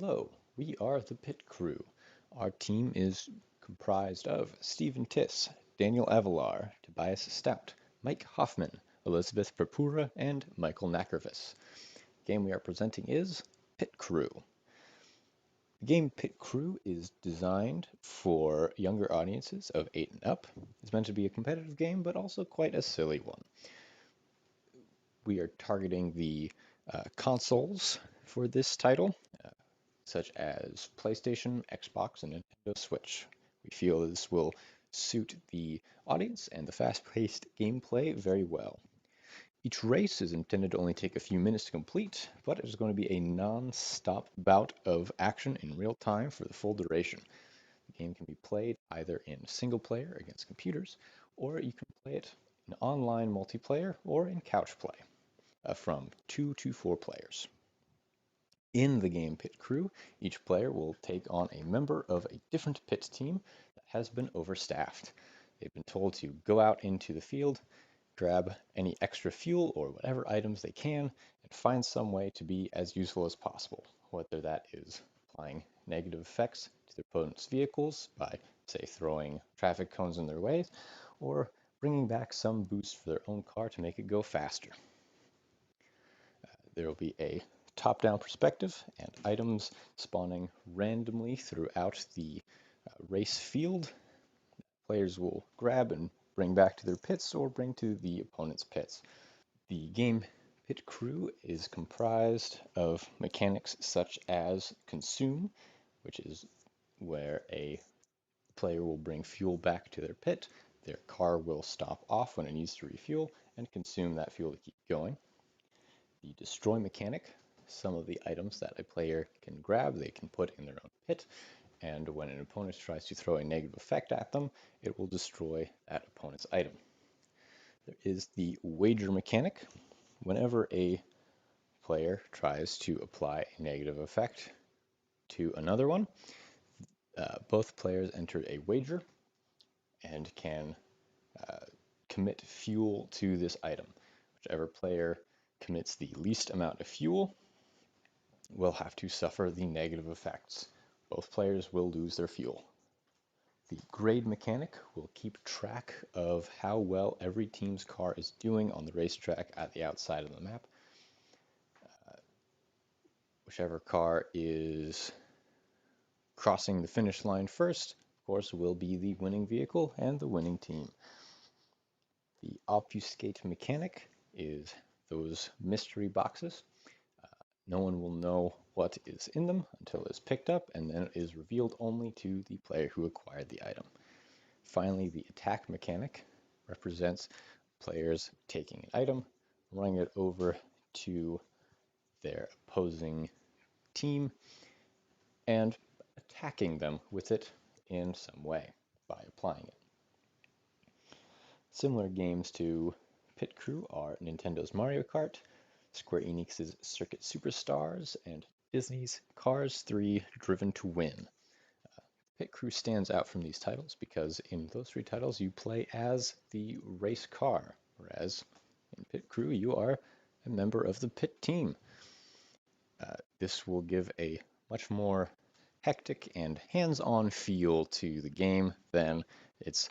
Hello, we are the Pit Crew. Our team is comprised of Stephen Tiss, Daniel Avalar, Tobias Stout, Mike Hoffman, Elizabeth Purpura, and Michael Nackervis. The game we are presenting is Pit Crew. The game Pit Crew is designed for younger audiences of 8 and up. It's meant to be a competitive game, but also quite a silly one. We are targeting the consoles for this title, such as PlayStation, Xbox, and Nintendo Switch. We feel this will suit the audience and the fast-paced gameplay very well. Each race is intended to only take a few minutes to complete, but it is going to be a non-stop bout of action in real time for the full duration. The game can be played either in single player against computers, or you can play it in online multiplayer or in couch play from 2 to 4 players. In the game Pit Crew, each player will take on a member of a different pit team that has been overstaffed. They've been told to go out into the field, grab any extra fuel or whatever items they can, and find some way to be as useful as possible, whether that is applying negative effects to their opponent's vehicles by, say, throwing traffic cones in their way, or bringing back some boost for their own car to make it go faster. There will be a top-down perspective and items spawning randomly throughout the race field. Players will grab and bring back to their pits or bring to the opponent's pits. The game Pit Crew is comprised of mechanics such as consume, which is where a player will bring fuel back to their pit. Their car will stop off when it needs to refuel and consume that fuel to keep going. The destroy mechanic, some of the items that a player can grab, they can put in their own pit, and when an opponent tries to throw a negative effect at them, it will destroy that opponent's item. There is the wager mechanic. Whenever a player tries to apply a negative effect to another one, both players enter a wager and can commit fuel to this item. Whichever player commits the least amount of fuel will have to suffer the negative effects. Both players will lose their fuel. The grade mechanic will keep track of how well every team's car is doing on the racetrack at the outside of the map. Whichever car is crossing the finish line first, of course, will be the winning vehicle and the winning team. The obfuscate mechanic is those mystery boxes. No one will know what is in them until it is picked up, and then it is revealed only to the player who acquired the item. Finally, the attack mechanic represents players taking an item, running it over to their opposing team, and attacking them with it in some way by applying it. Similar games to Pit Crew are Nintendo's Mario Kart, Square Enix's Circuit Superstars, and Disney's Cars 3 Driven to Win. Pit Crew stands out from these titles because in those 3 titles you play as the race car, whereas in Pit Crew you are a member of the pit team. This will give a much more hectic and hands-on feel to the game than its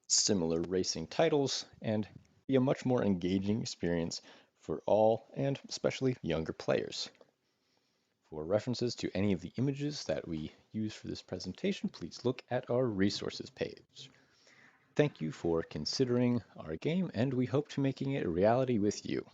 similar racing titles and be a much more engaging experience for all and especially younger players. For references to any of the images that we use for this presentation, please look at our resources page. Thank you for considering our game, and we hope to making it a reality with you.